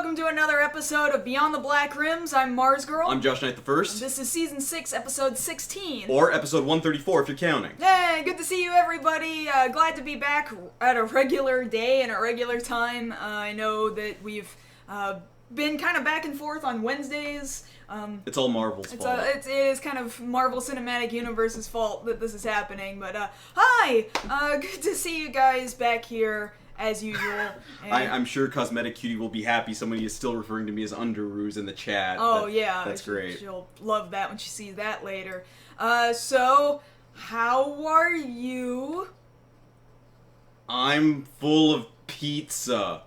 welcome to another episode of Beyond the Black Rims. I'm Mars Girl. I'm Josh Knight the First. This is Season 6, Episode 16. Or Episode 134 if you're counting. Hey, good to see you everybody. Glad to be back at a regular day and a regular time. I know that we've been kind of back and forth on Wednesdays. It's all Marvel's fault. It is kind of Marvel Cinematic Universe's fault that this is happening, but hi! Good to see you guys back here. As usual. I'm sure Cosmetic Cutie will be happy somebody is still referring to me as Underoos in the chat. Oh, yeah. That's great. She'll love that when she sees that later. So, how are you? I'm full of pizza.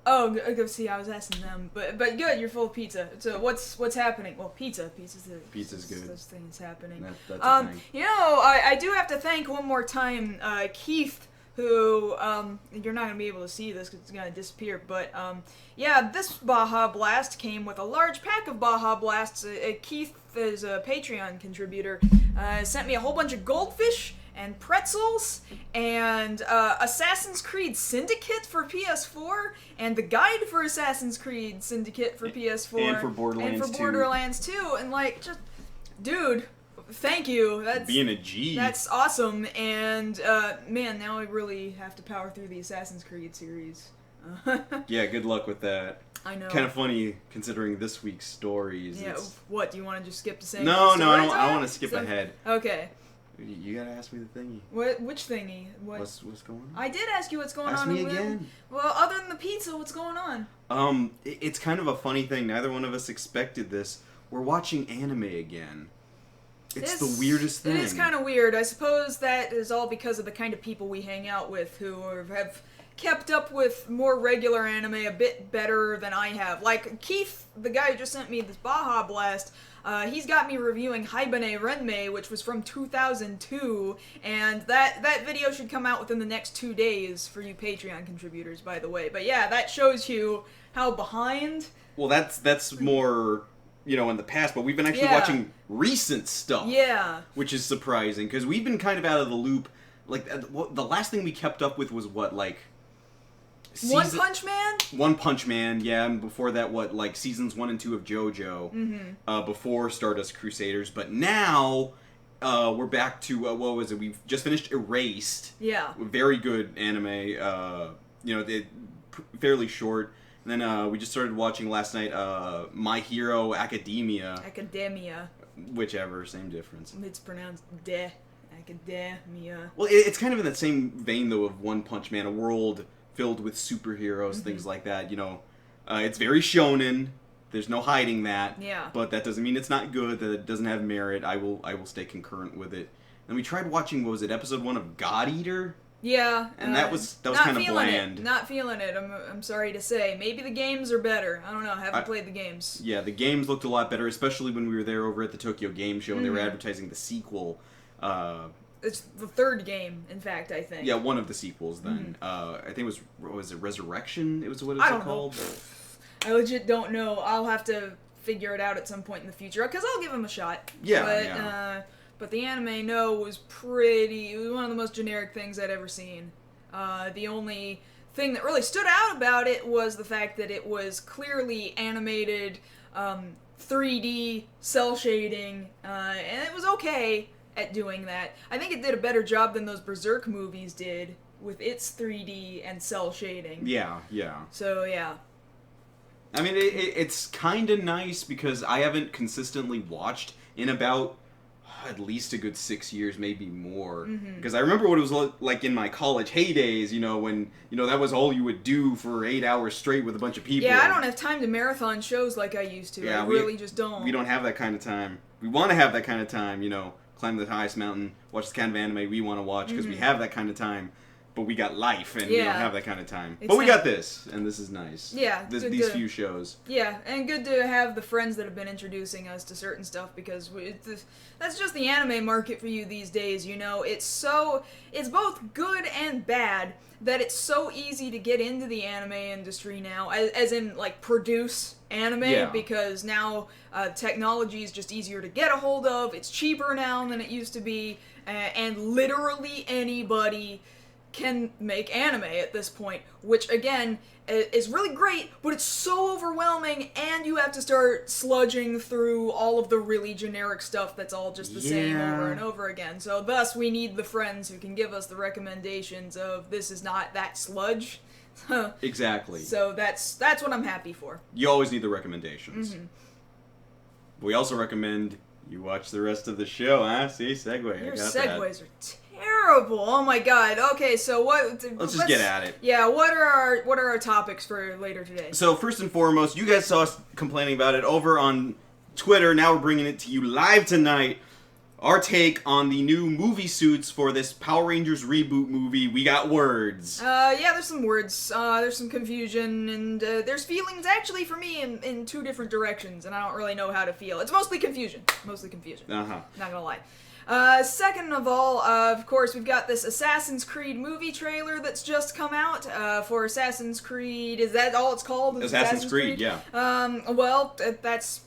Oh, go see, I was asking them. But good, you're full of pizza. So, what's happening? Well, pizza's good. Those things happening. That's a thing. You know, I do have to thank one more time, Keith, who, you're not going to be able to see this because it's going to disappear, but, yeah, this Baja Blast came with a large pack of Baja Blasts. Keith is a Patreon contributor, sent me a whole bunch of goldfish and pretzels, and, Assassin's Creed Syndicate for PS4, and the guide for Assassin's Creed Syndicate for PS4. And for Borderlands 2. 2, and, like, just, dude... Thank you. That's being a G. That's awesome. And man, now I really have to power through the Assassin's Creed series. Yeah, good luck with that. I know. Kind of funny considering this week's stories. Yeah. What? Do you want to just skip to saying? No, I don't want to skip ahead. Okay. You gotta ask me the thingy. What? Which thingy? What's going on? I did ask you what's going on. Ask me again. Well, other than the pizza, what's going on? It's kind of a funny thing. Neither one of us expected this. We're watching anime again. It's the weirdest thing. It is kind of weird. I suppose that is all because of the kind of people we hang out with who have kept up with more regular anime a bit better than I have. Like, Keith, the guy who just sent me this Baja Blast, he's got me reviewing Haibane Renmei, which was from 2002, and that video should come out within the next 2 days for you Patreon contributors, by the way. But yeah, that shows you how behind... Well, that's more... you know, in the past, but we've been actually watching recent stuff. Yeah. Which is surprising, because we've been kind of out of the loop. Like, the last thing we kept up with was what, like... One Punch Man? One Punch Man, yeah, and before that, what, like, seasons 1 and 2 of JoJo. Before Stardust Crusaders, but now... we're back to, what was it? We've just finished Erased. Yeah. Very good anime, you know, fairly short. And then we just started watching last night My Hero Academia. Academia. Whichever, same difference. It's pronounced de. Academia. Well, it's kind of in that same vein, though, of One Punch Man, a world filled with superheroes, things like that, you know. It's very shonen. There's no hiding that. Yeah. But that doesn't mean it's not good, that it doesn't have merit. I will stay concurrent with it. And we tried watching, what was it, episode 1 of God Eater? Yeah, and that was kind of bland. Not feeling it. I'm sorry to say. Maybe the games are better. I don't know. I haven't played the games. Yeah, the games looked a lot better, especially when we were there over at the Tokyo Game Show and they were advertising the sequel. It's the third game, in fact, I think. Yeah, one of the sequels. Then I think it was Resurrection. It was what it was called. I legit don't know. I'll have to figure it out at some point in the future because I'll give them a shot. Yeah, But the anime, it was one of the most generic things I'd ever seen. The only thing that really stood out about it was the fact that it was clearly animated, 3D, cel shading, and it was okay at doing that. I think it did a better job than those Berserk movies did with its 3D and cel shading. Yeah. So, yeah. I mean, it's kind of nice because I haven't consistently watched in about... at least a good 6 years, maybe more. Because I remember what it was like in my college heydays, you know, when, you know, that was all you would do for 8 hours straight with a bunch of people. Yeah, I don't have time to marathon shows like I used to. Yeah, I really just don't. We don't have that kind of time. We want to have that kind of time, you know, climb the highest mountain, watch the kind of anime we want to watch, because we have that kind of time. But we got life, and we don't have that kind of time. But we got this, and this is nice. Yeah. These few shows. Yeah, and good to have the friends that have been introducing us to certain stuff, because that's just the anime market for you these days, you know? It's both good and bad, that it's so easy to get into the anime industry now, as in, like, produce anime, because now technology is just easier to get a hold of, it's cheaper now than it used to be, and literally anybody can make anime at this point, which again is really great, but it's so overwhelming, and you have to start sludging through all of the really generic stuff that's all just the same over and over again. So thus we need the friends who can give us the recommendations of this is not that sludge. Exactly. So that's what I'm happy for. You always need the recommendations. We also recommend you watch the rest of the show, huh? See, segue. Your I got segues are terrible. Oh my god. Okay, so what? Let's just get at it. Yeah. What are our topics for later today? So first and foremost, you guys saw us complaining about it over on Twitter. Now we're bringing it to you live tonight. Our take on the new movie suits for this Power Rangers reboot movie. We got words. Yeah, there's some words. There's some confusion, and there's feelings actually for me in two different directions, and I don't really know how to feel. It's mostly confusion. Mostly confusion. Uh-huh. Not gonna lie. Second of all, of course, we've got this Assassin's Creed movie trailer that's just come out for Assassin's Creed. Is that all it's called? Assassin's Creed, yeah. Well, that's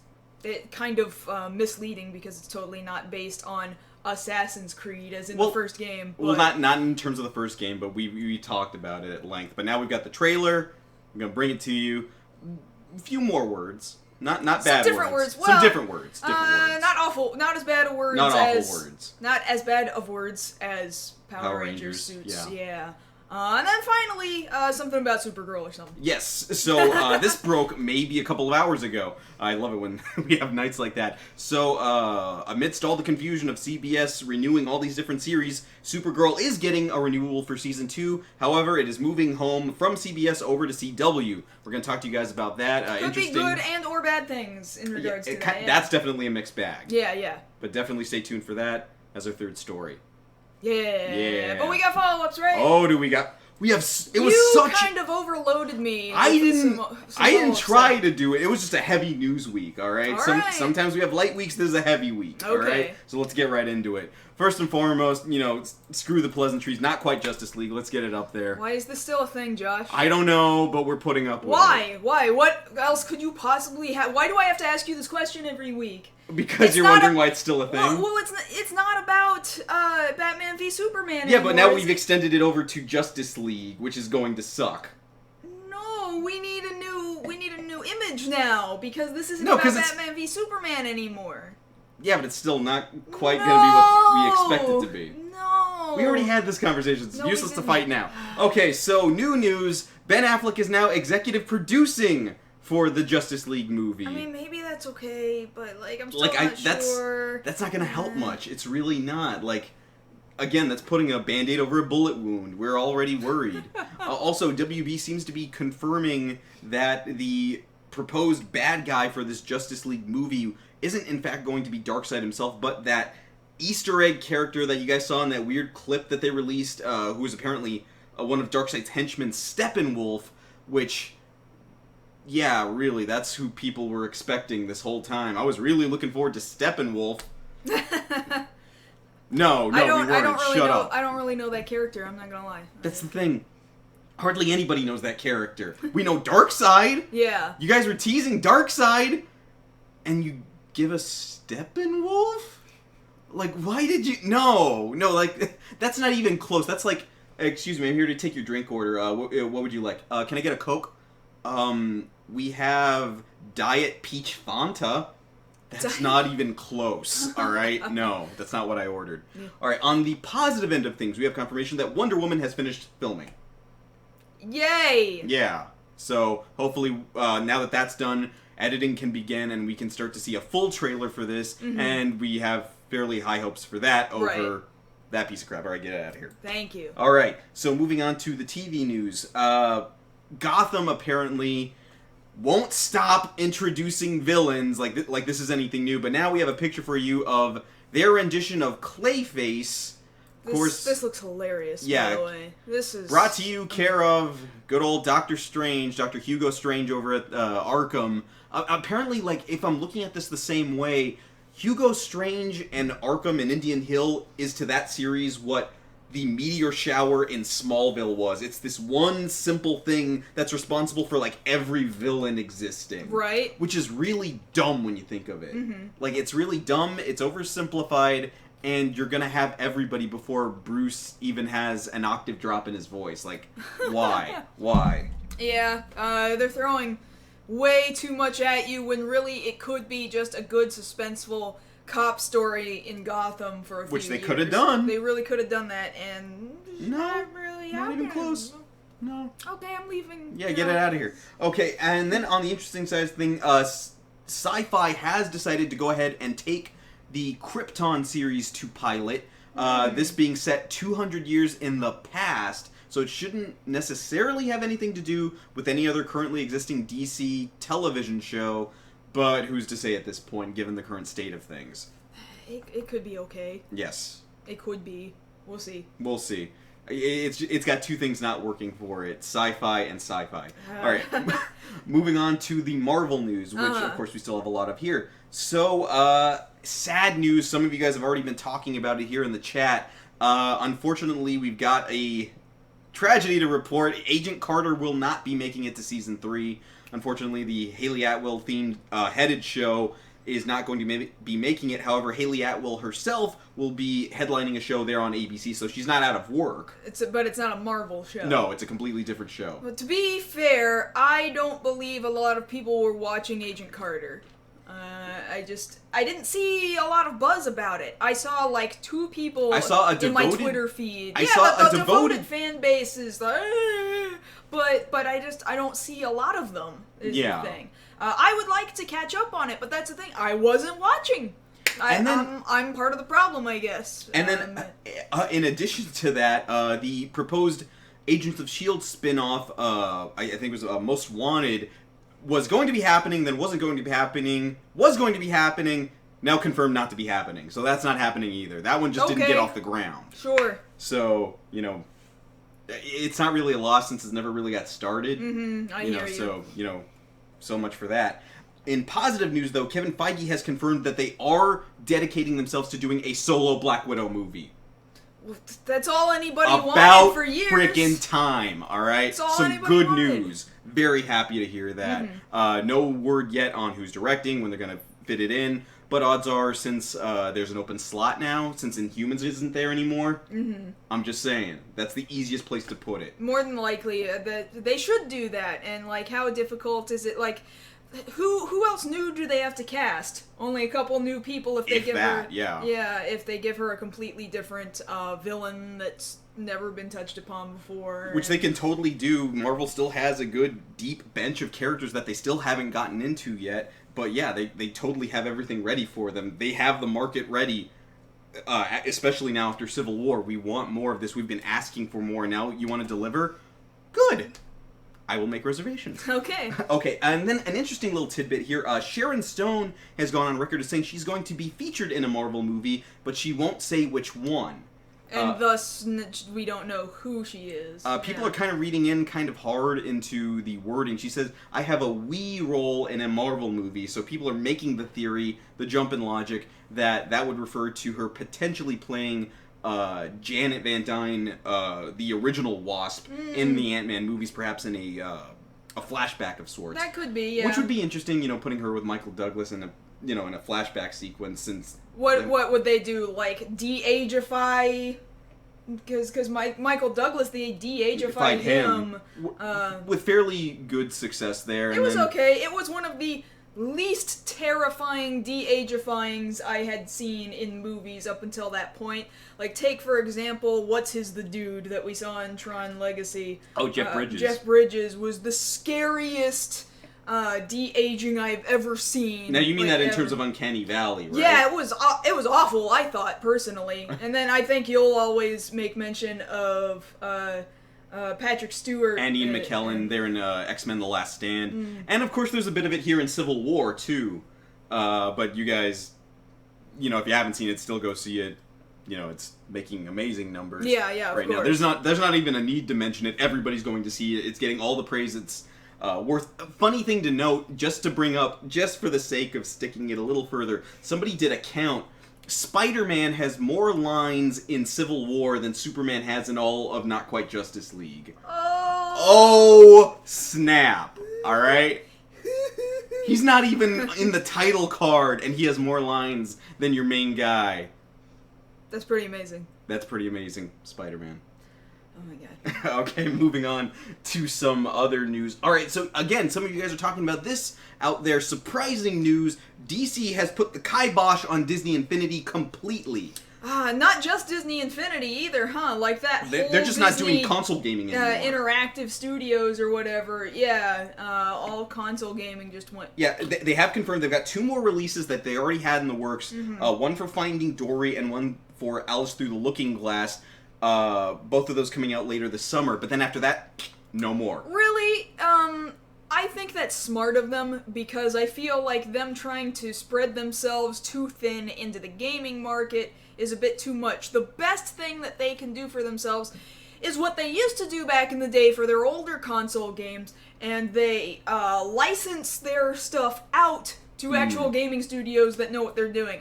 kind of misleading because it's totally not based on Assassin's Creed as in the first game. Well, not in terms of the first game, but we talked about it at length. But now we've got the trailer. I'm gonna bring it to you. A few more words. Not bad different words. Some different words. Not awful. Not as bad of words. Not awful words. Not as bad of words as Power Rangers suits. Yeah. And then finally, something about Supergirl or something. Yes. So this broke maybe a couple of hours ago. I love it when we have nights like that. So amidst all the confusion of CBS renewing all these different series, Supergirl is getting a renewal for season 2. However, it is moving home from CBS over to CW. We're going to talk to you guys about that. Could be good and or bad things in regards to that. That's definitely a mixed bag. Yeah. But definitely stay tuned for that as our third story. Yeah. But we got follow-ups, right? Oh, do we got... You kind of overloaded me. I didn't try to do it. It was just a heavy news week, all right? Sometimes we have light weeks, this is a heavy week, all right? So let's get right into it. First and foremost, screw the pleasantries. Not quite Justice League. Let's get it up there. Why is this still a thing, Josh? I don't know, but we're putting up with it. Why? What else could you possibly have? Why do I have to ask you this question every week? Because you're wondering why it's still a thing? Well, it's not about Batman v Superman Yeah, anymore. but now we've extended it over to Justice League, which is going to suck. No, we need a new image now, because this isn't about Batman v Superman anymore. Yeah, but it's still not quite going to be what we expect it to be. No. We already had this conversation. It's useless to fight now. Okay, so new news. Ben Affleck is now executive producing for the Justice League movie. I mean, maybe that's okay, but I'm still not sure. That's not going to help much. It's really not. Again, that's putting a Band-Aid over a bullet wound. We're already worried. Also, WB seems to be confirming that the proposed bad guy for this Justice League movie isn't in fact going to be Darkseid himself, but that Easter egg character that you guys saw in that weird clip that they released, who was apparently one of Darkseid's henchmen, Steppenwolf, which... Yeah, really, that's who people were expecting this whole time. I was really looking forward to Steppenwolf. No, we weren't. Shut up. I don't really know that character, I'm not gonna lie. That's the thing. Hardly anybody knows that character. We know Darkseid. Yeah. You guys were teasing Darkseid, and you give us Steppenwolf? Why did you... No, that's not even close. That's excuse me, I'm here to take your drink order. What would you like? Can I get a Coke? We have Diet Peach Fanta. That's not even close, alright? No, that's not what I ordered. Alright, on the positive end of things, we have confirmation that Wonder Woman has finished filming. Yay! Yeah. So, hopefully, now that that's done, editing can begin and we can start to see a full trailer for this, and we have fairly high hopes for that over that piece of crap. Alright, get it out of here. Thank you. Alright, so moving on to the TV news. Gotham apparently won't stop introducing villains like this is anything new, but now we have a picture for you of their rendition of Clayface. Of course, this looks hilarious, by the way. This is... Brought to you care of good old Dr. Strange, Dr. Hugo Strange over at Arkham. Apparently, if I'm looking at this the same way, Hugo Strange and Arkham and Indian Hill is to that series what the meteor shower in Smallville was. It's this one simple thing that's responsible for every villain existing. Right. Which is really dumb when you think of it. It's really dumb, it's oversimplified, and you're gonna have everybody before Bruce even has an octave drop in his voice. Like, why? Why? Yeah, they're throwing way too much at you when really it could be just a good suspenseful cop story in Gotham for a few Which they years. could have done. They really could have done that, and not really not even happened. close. No. Okay, I'm leaving. Yeah, get it out of here. Okay, and then on the interesting side of the thing, Sci-Fi has decided to go ahead and take the Krypton series to pilot. This being set 200 years in the past, so it shouldn't necessarily have anything to do with any other currently existing DC television show, but who's to say at this point, given the current state of things? It could be okay. Yes. It could be. We'll see. We'll see. It's got two things not working for it: sci-fi and sci-fi. All right, moving on to the Marvel news, which of course we still have a lot of here. So, sad news. Some of you guys have already been talking about it here in the chat. Unfortunately, we've got a tragedy to report. Agent Carter will not be making it to season 3. Unfortunately, the Haley Atwell themed headed show is not going to be making it. However, Haley Atwell herself will be headlining a show there on ABC, so she's not out of work. But it's not a Marvel show. No, it's a completely different show. But to be fair, I don't believe a lot of people were watching Agent Carter. I didn't see a lot of buzz about it. I saw like 2 people in my Twitter feed. The devoted fan base is like, but I don't see a lot of them. Is the thing. I would like to catch up on it, but that's the thing. I wasn't watching. I'm part of the problem, I guess. And then, in addition to that, the proposed Agents of S.H.I.E.L.D. spin-off, I think it was Most Wanted, was going to be happening, then wasn't going to be happening, was going to be happening, now confirmed not to be happening. So that's not happening either. That one just didn't get off the ground. Sure. So, it's not really a loss since it's never really got started. Mm-hmm. I hear you. So, so much for that. In positive news, though, Kevin Feige has confirmed that they are dedicating themselves to doing a solo Black Widow movie. That's all anybody wanted for years. About frickin' time, alright? Some good news. Very happy to hear that. Mm-hmm. No word yet on who's directing, when they're going to fit it in, but odds are, since there's an open slot now, since Inhumans isn't there anymore, I'm just saying, that's the easiest place to put it. More than likely, they should do that, and like, how difficult is it, like, who else new do they have to cast? Only a couple new people if they give her... Yeah, if they give her a completely different villain that's never been touched upon before. Which they can totally do. Marvel still has a good, deep bench of characters that they still haven't gotten into yet. But yeah, they totally have everything ready for them. They have the market ready, especially now after Civil War. We want more of this. We've been asking for more. Now you want to deliver? Good. I will make reservations. Okay. Okay, and then an interesting little tidbit here. Sharon Stone has gone on record as saying she's going to be featured in a Marvel movie, but she won't say which one. And thus, we don't know who she is. People are kind of reading in kind of hard into the wording. She says, I have a wee role in a Marvel movie, so people are making the theory, the jump in logic, that would refer to her potentially playing Janet Van Dyne, the original Wasp, in the Ant-Man movies, perhaps in a flashback of sorts. That could be, yeah. Which would be interesting, putting her with Michael Douglas in a flashback sequence, since... What would they do, like, de-ageify... Because Michael Douglas, they de-ageified him. With fairly good success there. It was okay. It was one of the least terrifying de-ageifyings I had seen in movies up until that point. Like, take, for example, the dude that we saw in Tron Legacy? Oh, Jeff Bridges. Jeff Bridges was the scariest... de-aging I've ever seen. Now you mean that in terms of Uncanny Valley, right? Yeah, it was awful, I thought, personally. And then I think you'll always make mention of Patrick Stewart. And Ian McKellen, they're in X-Men The Last Stand. And of course there's a bit of it here in Civil War, too. But you guys, if you haven't seen it, still go see it. It's making amazing numbers. Yeah, right of course. Now. There's not even a need to mention it. Everybody's going to see it. It's getting all the praise it's worth. A funny thing to note, just to bring up, just for the sake of sticking it a little further, somebody did a count. Spider-Man has more lines in Civil War than Superman has in all of Not Quite Justice League. Oh snap. Alright? He's not even in the title card, and he has more lines than your main guy. That's pretty amazing. That's pretty amazing, Spider-Man. Oh my god. Okay, moving on to some other news. Alright, so again, some of you guys are talking about this out there. Surprising news. DC has put the kibosh on Disney Infinity completely. Not just Disney Infinity either, huh? Like that They're just not doing console gaming anymore. Interactive Studios or whatever. Yeah, all console gaming just went. Yeah, they have confirmed they've got 2 more releases that they already had in the works. One for Finding Dory and one for Alice Through the Looking Glass. Both of those coming out later this summer. But then after that, no more. Really? I think that's smart of them, because I feel like them trying to spread themselves too thin into the gaming market is a bit too much. The best thing that they can do for themselves is what they used to do back in the day for their older console games, and they license their stuff out to actual gaming studios that know what they're doing.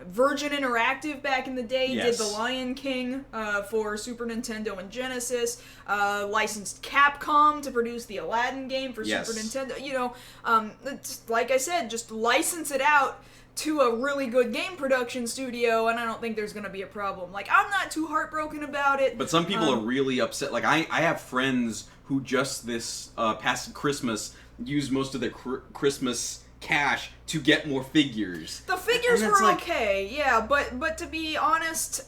Virgin Interactive back in the day did The Lion King for Super Nintendo and Genesis, licensed Capcom to produce the Aladdin game for Super Nintendo. You know, it's, like I said, just license it out to a really good game production studio, and I don't think there's going to be a problem. Like, I'm not too heartbroken about it. But some people are really upset. Like, I have friends who just this past Christmas used most of their Christmas cash to get more figures. The figures were okay, yeah, but to be honest,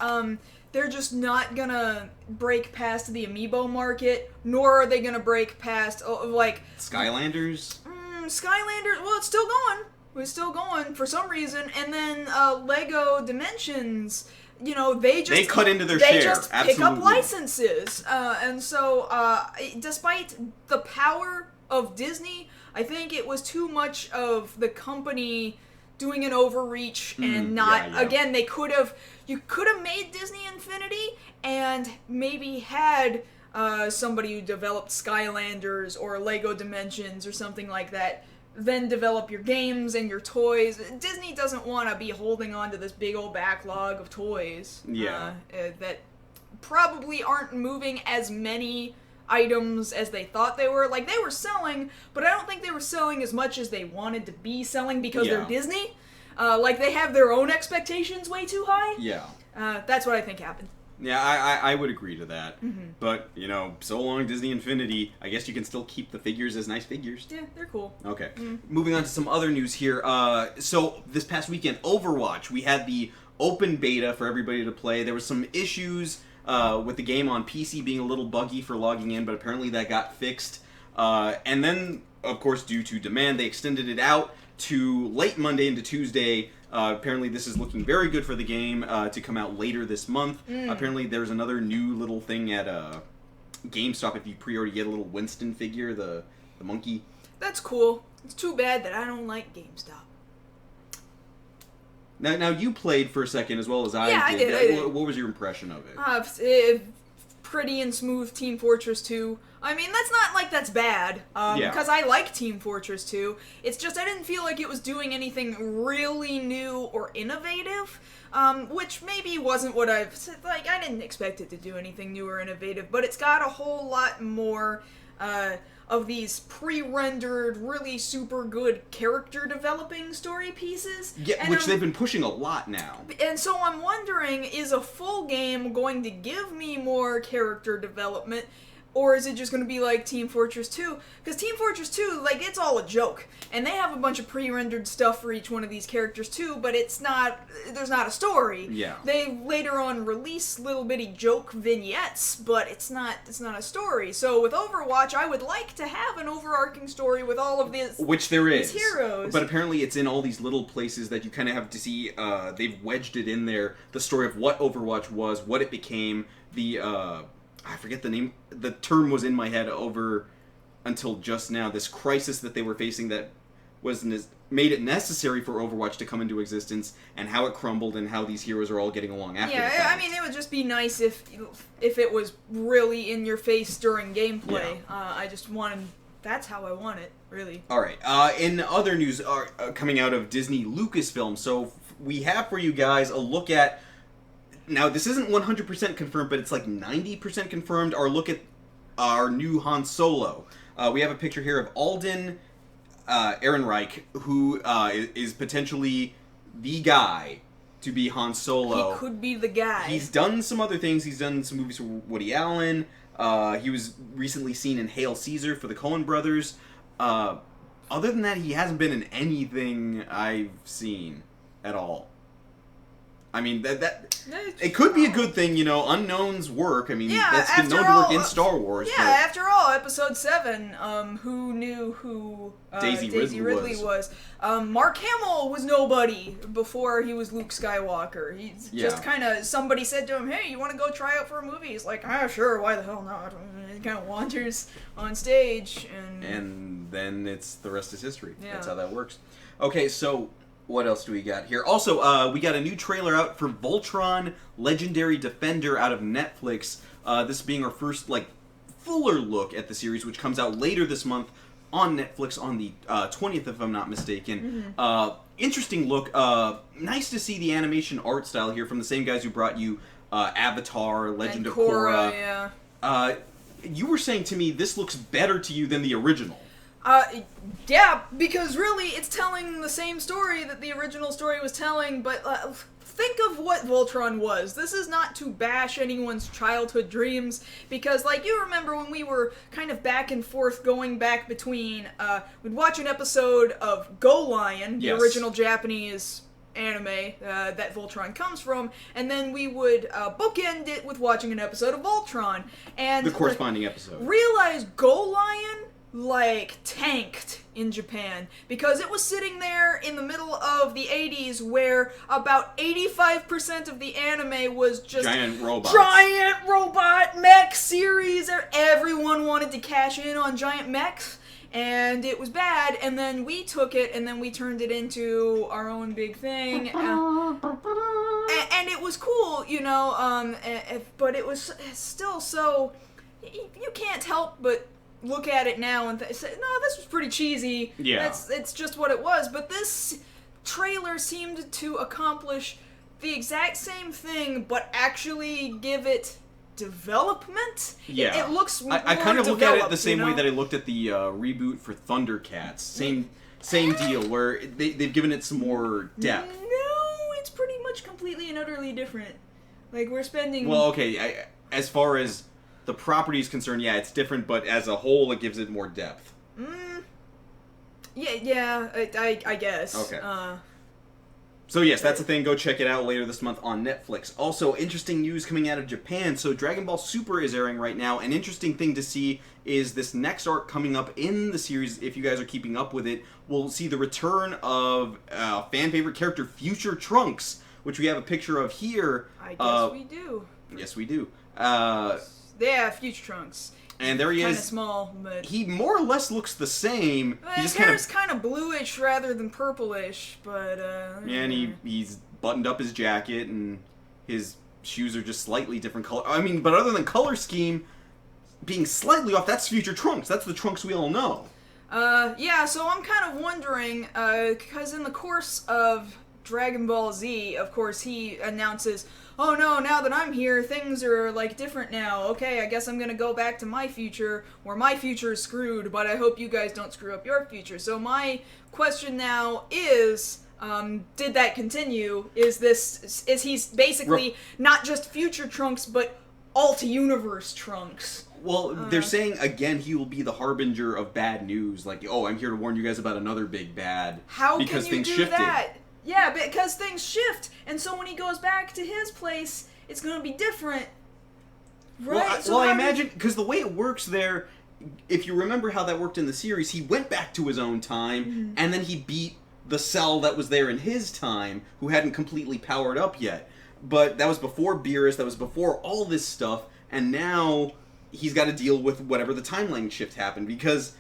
they're just not gonna break past the amiibo market, nor are they gonna break past, like... Skylanders? Skylanders, well, it's still going. It's still going for some reason, and then Lego Dimensions, you know, they cut into their share. They just pick up licenses, and so despite the power of Disney, I think it was too much of the company doing an overreach and not. Again, you could have made Disney Infinity and maybe had somebody who developed Skylanders or Lego Dimensions or something like that. Then develop your games and your toys. Disney doesn't want to be holding on to this big old backlog of toys. That probably aren't moving as many items as they thought they were. Like, they were selling, but I don't think they were selling as much as they wanted to be selling because they're Disney. Like, they have their own expectations way too high. Yeah. That's what I think happened. Yeah, I would agree to that. But, you know, so long Disney Infinity, I guess you can still keep the figures as nice figures. Yeah, they're cool. Okay. Moving on to some other news here. So, this past weekend, Overwatch, we had the open beta for everybody to play. There was some issues with the game on PC being a little buggy for logging in, but apparently that got fixed. And then, of course, due to demand, they extended it out to late Monday into Tuesday. Apparently this is looking very good for the game to come out later this month. Apparently there's another new little thing at GameStop if you pre-order, you get a little Winston figure, the monkey. That's cool. It's too bad that I don't like GameStop. Now you played for a second as well as I did. I did. What was your impression of it? Pretty and smooth Team Fortress 2. I mean, that's not like that's bad, because I like Team Fortress 2. It's just I didn't feel like it was doing anything really new or innovative, which maybe wasn't what I've said. Like, I didn't expect it to do anything new or innovative, but it's got a whole lot more of these pre-rendered, really super good character developing story pieces. Yeah, which they've been pushing a lot now. And so I'm wondering, is a full game going to give me more character development? Or is it just going to be like Team Fortress 2? Because Team Fortress 2, like, it's all a joke. And they have a bunch of pre-rendered stuff for each one of these characters too, but there's not a story. Yeah. They later on release little bitty joke vignettes, but it's not a story. So with Overwatch, I would like to have an overarching story with all of these Which there is. Heroes. But apparently it's in all these little places that you kind of have to see, they've wedged it in there, the story of what Overwatch was, what it became, I forget the name. The term was in my head over until just now. This crisis that they were facing that made it necessary for Overwatch to come into existence, and how it crumbled, and how these heroes are all getting along after. Yeah, I mean, it would just be nice if it was really in your face during gameplay. Yeah. I just wanted. That's how I want it, really. All right. In other news, coming out of Disney Lucasfilm, so we have for you guys a look at. Now, this isn't 100% confirmed, but it's like 90% confirmed. Our look at our new Han Solo. We have a picture here of Alden Ehrenreich, who is potentially the guy to be Han Solo. He could be the guy. He's done some other things. He's done some movies for Woody Allen. He was recently seen in Hail Caesar for the Coen brothers. Other than that, he hasn't been in anything I've seen at all. I mean, it could be a good thing, you know, unknowns work. I mean, that's been known to work in Star Wars. Yeah, after all, Episode 7, who knew who Daisy Ridley was? Mark Hamill was nobody before he was Luke Skywalker. He's just kind of, somebody said to him, hey, you want to go try out for a movie? He's like, sure, why the hell not? He kind of wanders on stage. And then it's the rest is history. Yeah. That's how that works. Okay, so... what else do we got here? Also, we got a new trailer out for Voltron Legendary Defender out of Netflix. This being our first, fuller look at the series, which comes out later this month on Netflix on the 20th, if I'm not mistaken. Mm-hmm. Interesting look. Nice to see the animation art style here from the same guys who brought you Avatar, Legend of Korra. Yeah. You were saying to me this looks better to you than the original. Yeah, because really it's telling the same story that the original story was telling, but think of what Voltron was. This is not to bash anyone's childhood dreams, because, you remember when we were kind of back and forth going back between, we'd watch an episode of Go Lion, the original Japanese anime that Voltron comes from, and then we would bookend it with watching an episode of Voltron. And the corresponding episode. Realize Go Lion tanked in Japan because it was sitting there in the middle of the 80s where about 85% of the anime was just giant robot mech series. Everyone wanted to cash in on giant mechs, and it was bad, and then we took it and then we turned it into our own big thing, and it was cool, you know, but it was still so, you can't help but look at it now and say, no, this was pretty cheesy. Yeah. It's just what it was. But this trailer seemed to accomplish the exact same thing, but actually give it development. Yeah. It looks more I kind of look at it the same you know? way that I looked at the reboot for Thundercats. Same deal, where they've given it some more depth. No, it's pretty much completely and utterly different. We're spending... Well, okay, as far as the property is concerned, yeah, it's different, but as a whole, it gives it more depth. Yeah, I guess. Okay. So yes, that's the thing. Go check it out later this month on Netflix. Also, interesting news coming out of Japan. So Dragon Ball Super is airing right now. An interesting thing to see is this next arc coming up in the series, if you guys are keeping up with it, we'll see the return of fan favorite character Future Trunks, which we have a picture of here. I guess we do. Yes, we do. Yeah, Future Trunks. And there he is. Kind of small, but... He more or less looks the same. His hair is kind of bluish rather than purplish, but... Yeah, and he's buttoned up his jacket, and his shoes are just slightly different color. I mean, but other than color scheme being slightly off, that's Future Trunks. That's the Trunks we all know. Yeah, so I'm kind of wondering, because in the course of Dragon Ball Z, of course, he announces... oh no, now that I'm here, things are, different now. Okay, I guess I'm gonna go back to my future, where my future is screwed, but I hope you guys don't screw up your future. So my question now is, did that continue? Is he basically not just Future Trunks, but Alt-Universe Trunks? Well, they're saying, again, he will be the harbinger of bad news. I'm here to warn you guys about another big bad. How because can you things do shifted. that? Yeah, because things shift, and so when he goes back to his place, it's going to be different, right? Well, I imagine, because the way it works there, if you remember how that worked in the series, he went back to his own time, and then he beat the Cell that was there in his time, who hadn't completely powered up yet. But that was before Beerus, that was before all this stuff, and now he's got to deal with whatever the timeline shift happened, because...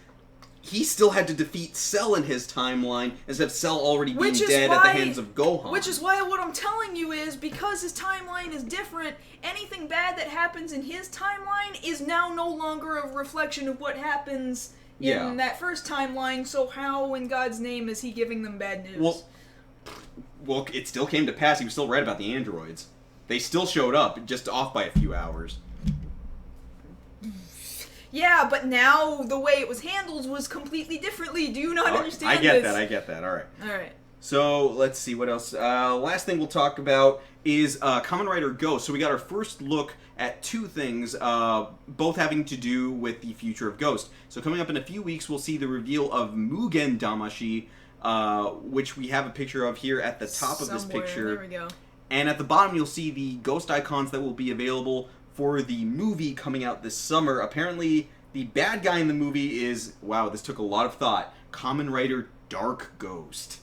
he still had to defeat Cell in his timeline, instead of Cell already being dead at the hands of Gohan. Which is why what I'm telling you is, because his timeline is different, anything bad that happens in his timeline is now no longer a reflection of what happens in that first timeline, so how in God's name is he giving them bad news? Well, it still came to pass. He was still right about the androids. They still showed up, just off by a few hours. Yeah, but now the way it was handled was completely differently. Do you not understand this? I get that. All right. All right. So let's see what else. Last thing we'll talk about is Kamen Rider Ghost. So we got our first look at two things, both having to do with the future of Ghost. So coming up in a few weeks, we'll see the reveal of Mugen Damashi, which we have a picture of here at the top of this picture. There we go. And at the bottom, you'll see the Ghost icons that will be available for the movie coming out this summer. Apparently, the bad guy in the movie is, wow, this took a lot of thought, Kamen Rider Dark Ghost.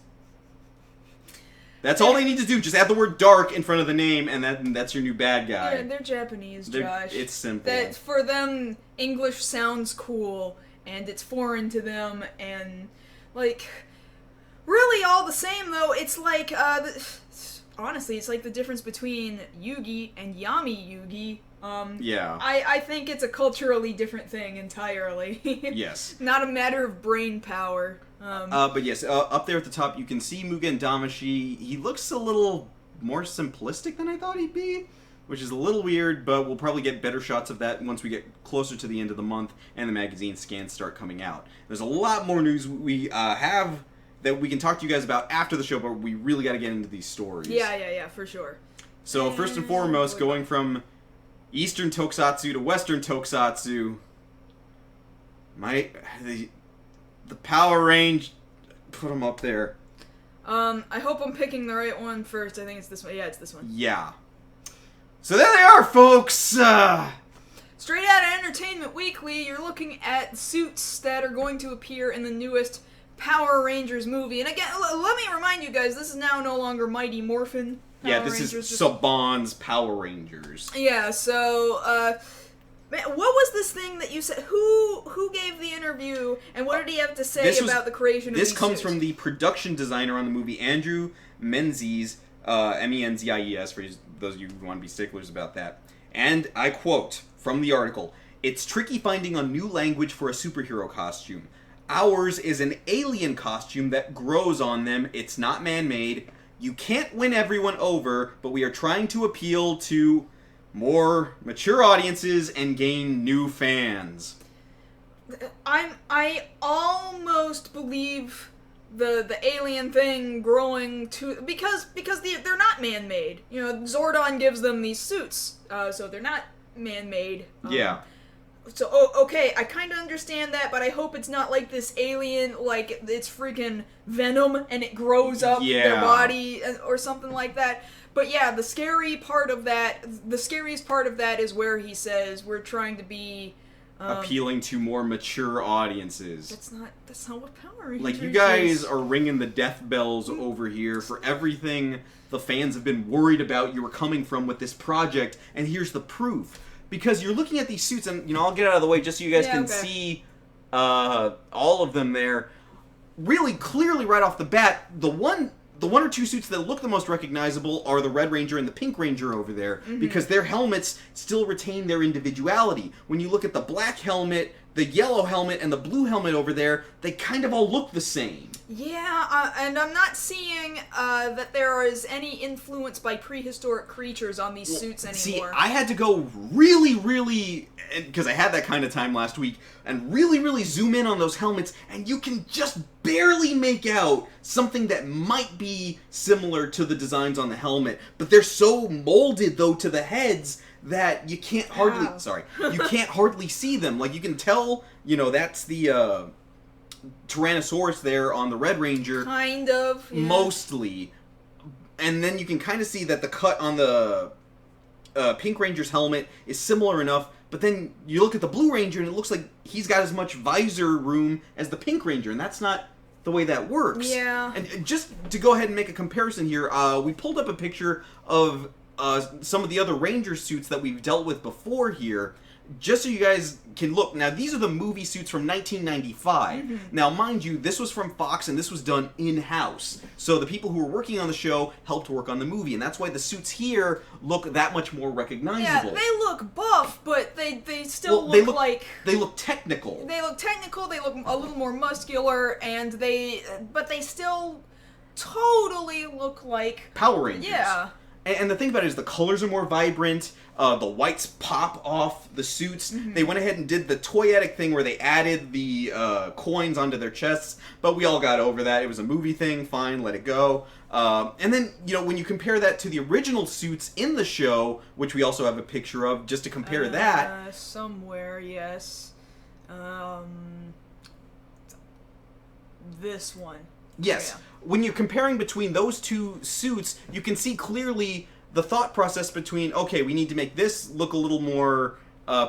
That's all they need to do. Just add the word dark in front of the name, and that's your new bad guy. Yeah, they're Japanese, Josh. It's simple. That for them, English sounds cool, and it's foreign to them, and, like, really all the same, though. It's like, honestly, it's like the difference between Yugi and Yami Yugi. Yeah. I think it's a culturally different thing entirely. Yes. Not a matter of brain power. But yes, up there at the top, you can see Mugen Damashi. He looks a little more simplistic than I thought he'd be, which is a little weird, but we'll probably get better shots of that once we get closer to the end of the month and the magazine scans start coming out. There's a lot more news we have that we can talk to you guys about after the show, but we really got to get into these stories. Yeah, for sure. So first and foremost, going from Eastern Tokusatsu to Western Tokusatsu, the Power Range, put them up there. I hope I'm picking the right one first. I think it's this one. Yeah, it's this one. Yeah. So there they are, folks! Straight out of Entertainment Weekly, you're looking at suits that are going to appear in the newest Power Rangers movie. And again, let me remind you guys, this is now no longer Mighty Morphin Power this Rangers, is Saban's Power Rangers. Yeah, so, man, what was this thing that you said? Who gave the interview, and what did he have to say about the creation of these This comes suits? from the production designer on the movie, Andrew Menzies, Menzies, for those of you who want to be sticklers about that. And I quote from the article, "It's tricky finding a new language for a superhero costume. Ours is an alien costume that grows on them. It's not man-made. You can't win everyone over, but we are trying to appeal to more mature audiences and gain new fans." I almost believe the alien thing growing to because they're not man-made. You know, Zordon gives them these suits, so they're not man-made. Yeah. So, okay, I kind of understand that, but I hope it's not like this alien, like it's freaking Venom and it grows up their body or something like that. But yeah, the scariest part of that is where he says we're trying to be appealing to more mature audiences. That's not what Power Rangers Like, you guys are ringing the death bells over here for everything the fans have been worried about you were coming from with this project, and here's the proof. Because you're looking at these suits, and, you know, I'll get out of the way just so you guys can see all of them there. Really clearly right off the bat, the one or two suits that look the most recognizable are the Red Ranger and the Pink Ranger over there, because their helmets still retain their individuality. When you look at the black helmet, the yellow helmet, and the blue helmet over there, they kind of all look the same. Yeah, and I'm not seeing that there is any influence by prehistoric creatures on these suits anymore. See, I had to go really, because I had that kind of time last week, and really zoom in on those helmets, and you can just barely make out something that might be similar to the designs on the helmet, but they're so molded, though, to the heads that you can't hardly see them. Like, you can tell, you know, that's the Tyrannosaurus there on the Red Ranger. Kind of. Yeah. Mostly. And then you can kind of see that the cut on the Pink Ranger's helmet is similar enough, but then you look at the Blue Ranger and it looks like he's got as much visor room as the Pink Ranger, and that's not the way that works. Yeah. And just to go ahead and make a comparison here, we pulled up a picture of some of the other Ranger suits that we've dealt with before here, just so you guys can look. Now, these are the movie suits from 1995. Now, mind you, this was from Fox, and this was done in-house. So the people who were working on the show helped work on the movie, and that's why the suits here look that much more recognizable. Yeah, they look buff, but they still look like... They look technical. They look technical, they look a little more muscular, but they still totally look like... Power Rangers. Yeah. And the thing about it is the colors are more vibrant. The whites pop off the suits. They went ahead and did the toyetic thing where they added the coins onto their chests, but we all got over that. It was a movie thing. Fine, let it go. And then, when you compare that to the original suits in the show, which we also have a picture of, just to compare that. Somewhere, yes. This one. Yes. Yeah. When you're comparing between those two suits, you can see clearly the thought process between, okay, we need to make this look a little more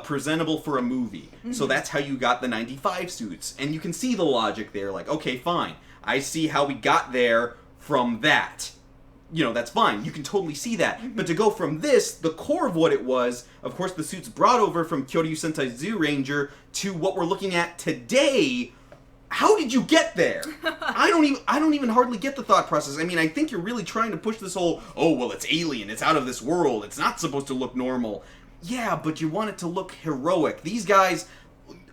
presentable for a movie. So that's how you got the 95 suits. And you can see the logic there, like, okay, fine. I see how we got there from that. That's fine. You can totally see that. But to go from this, the core of what it was, of course, the suits brought over from Kyoryu Sentai Zoo Ranger to what we're looking at today. How did you get there? I don't even hardly get the thought process. I mean, I think you're really trying to push this whole, oh, well, it's alien, it's out of this world, it's not supposed to look normal. Yeah, but you want it to look heroic. These guys,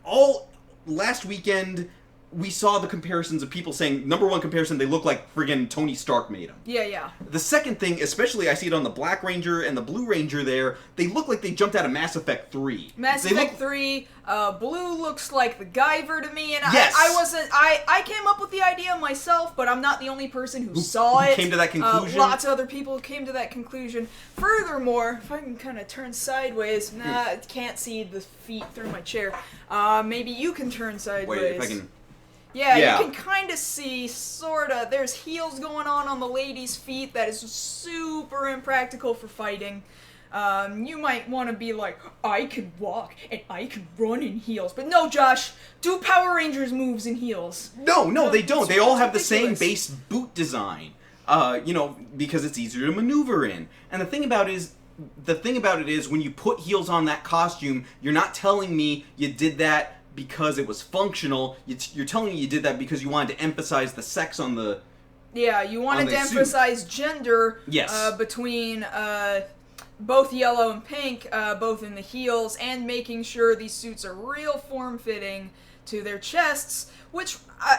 all last weekend, we saw the comparisons of people saying, number one comparison, they look like friggin' Tony Stark made them. Yeah. The second thing, especially I see it on the Black Ranger and the Blue Ranger there, they look like they jumped out of Mass Effect 3. Mass Effect 3, Blue looks like the Guyver to me, and yes! I came up with the idea myself, but I'm not the only person who saw it. Came to that conclusion? Lots of other people came to that conclusion. Furthermore, if I can kind of turn sideways, I can't see the feet through my chair. Maybe you can turn sideways. Wait, if I can... Yeah, you can kind of see, sorta, there's heels going on the ladies' feet that is super impractical for fighting. You might want to be like, I can walk and I can run in heels. But no, Josh, do Power Rangers moves in heels. No, they don't. They all have the same ridiculous. base boot design. Because it's easier to maneuver in. And the thing about it is when you put heels on that costume, you're not telling me you did that because it was functional. You're telling me you did that because you wanted to emphasize the sex on the... Yeah, you wanted to emphasize gender between both yellow and pink, both in the heels, and making sure these suits are real form-fitting to their chests, which,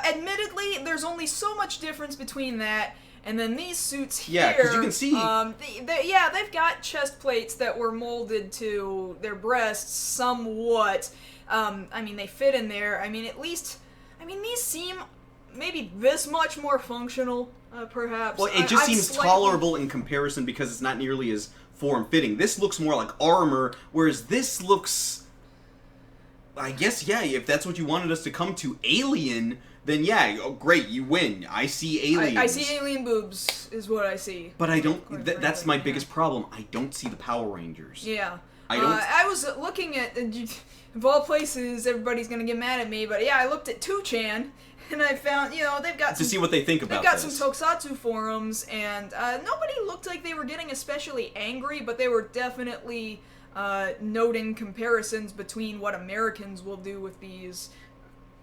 admittedly, there's only so much difference between that and then these suits here. Yeah, because you can see... they've got chest plates that were molded to their breasts somewhat. They fit in there. These seem maybe this much more functional, perhaps. Well, it just seems tolerable in comparison because it's not nearly as form-fitting. This looks more like armor, whereas this looks... I guess, yeah, if that's what you wanted us to come to, alien, then yeah, great, you win. I see aliens. I see alien boobs, is what I see. But I don't... that's my biggest problem. I don't see the Power Rangers. Yeah. I don't... I was looking at... Of all places, everybody's gonna get mad at me, but yeah, I looked at 2chan, and I found, they've got some... To see what they think about this. this. They've got some Tokusatsu forums, and nobody looked like they were getting especially angry, but they were definitely noting comparisons between what Americans will do with these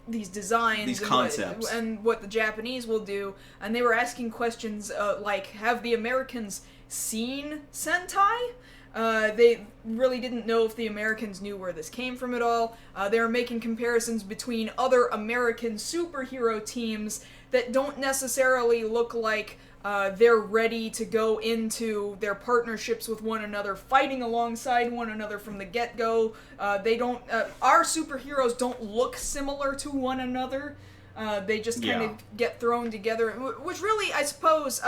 designs, these and concepts, and what the Japanese will do, and they were asking questions like, have the Americans seen Sentai? They really didn't know if the Americans knew where this came from at all. They were making comparisons between other American superhero teams that don't necessarily look like they're ready to go into their partnerships with one another, fighting alongside one another from the get-go. Our superheroes don't look similar to one another. They just kind of get thrown together, which really, I suppose,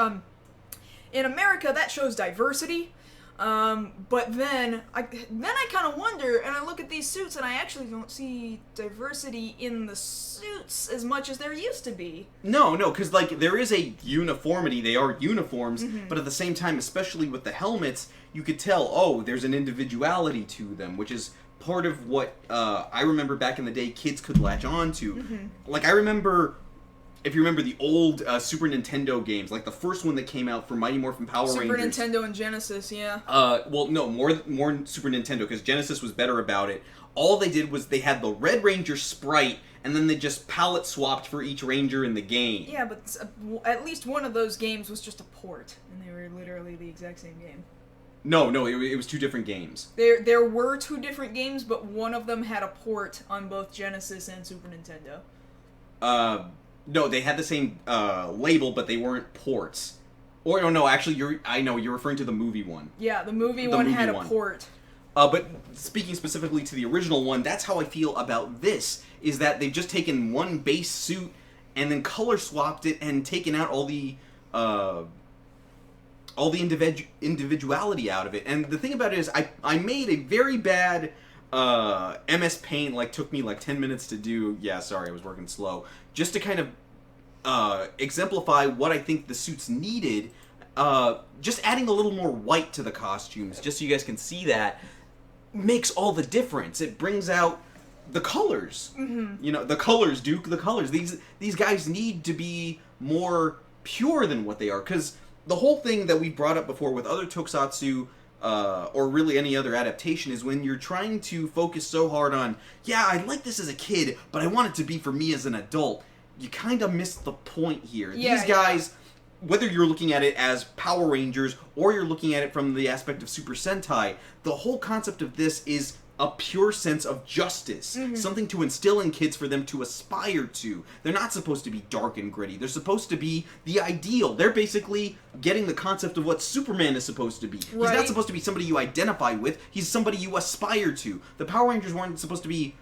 in America, that shows diversity. But then I kind of wonder, and I look at these suits, and I actually don't see diversity in the suits as much as there used to be. No, because, there is a uniformity. They are uniforms, but at the same time, especially with the helmets, you could tell, there's an individuality to them, which is part of what I remember back in the day kids could latch on to. I remember... If you remember the old Super Nintendo games, like the first one that came out for Mighty Morphin Power Rangers. Super Nintendo and Genesis, yeah. More Super Nintendo, because Genesis was better about it. All they did was they had the Red Ranger sprite, and then they just palette swapped for each Ranger in the game. Yeah, but at least one of those games was just a port, and they were literally the exact same game. No, it was two different games. There were two different games, but one of them had a port on both Genesis and Super Nintendo. No, they had the same label, but they weren't ports. Or no, actually, I know you're referring to the movie one. Yeah, the movie one had a port. But speaking specifically to the original one, that's how I feel about this. Is that they've just taken one base suit and then color swapped it and taken out all the individuality out of it. And the thing about it is, I made a very bad MS Paint. Like took me like 10 minutes to do. Yeah, sorry, I was working slow. Just to kind of exemplify what I think the suits needed. Just adding a little more white to the costumes, just so you guys can see that, makes all the difference. It brings out the colors. Mm-hmm. You know, the colors, Duke, the colors. These guys need to be more pure than what they are, because the whole thing that we brought up before with other tokusatsu, or really any other adaptation, is when you're trying to focus so hard on, yeah, I like this as a kid, but I want it to be for me as an adult, you kind of miss the point here. Yeah, these guys... Yeah. Whether you're looking at it as Power Rangers or you're looking at it from the aspect of Super Sentai, the whole concept of this is a pure sense of justice. Mm-hmm. Something to instill in kids for them to aspire to. They're not supposed to be dark and gritty. They're supposed to be the ideal. They're basically getting the concept of what Superman is supposed to be. Right. He's not supposed to be somebody you identify with. He's somebody you aspire to. The Power Rangers weren't supposed to be,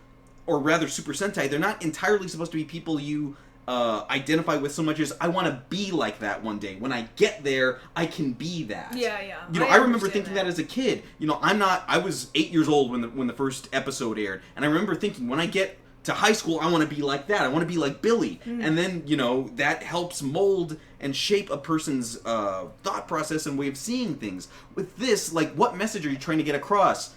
or rather Super Sentai, they're not entirely supposed to be people you identify with so much as I want to be like that one day. When I get there, I can be that. Yeah, yeah. You know, I remember thinking that as a kid. You know, I was 8 years old when the first episode aired, and I remember thinking, when I get to high school, I want to be like that. I want to be like Billy. Mm. And then, you know, that helps mold and shape a person's thought process and way of seeing things. With this, like, what message are you trying to get across?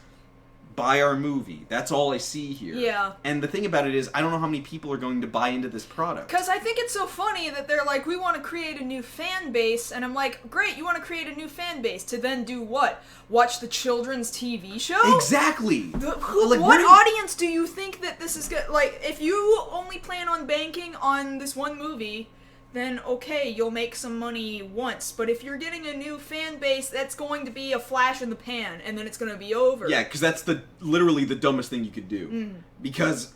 Buy our movie. That's all I see here. Yeah. And the thing about it is, I don't know how many people are going to buy into this product. Because I think it's so funny that they're like, we want to create a new fan base, and I'm like, great, you want to create a new fan base to then do what? Watch the children's TV show? Exactly! What audience do you think that this is good? Like, if you only plan on banking on this one movie, then okay, you'll make some money once. But if you're getting a new fan base, that's going to be a flash in the pan, and then it's going to be over. Yeah, because that's literally the dumbest thing you could do. Mm. Because,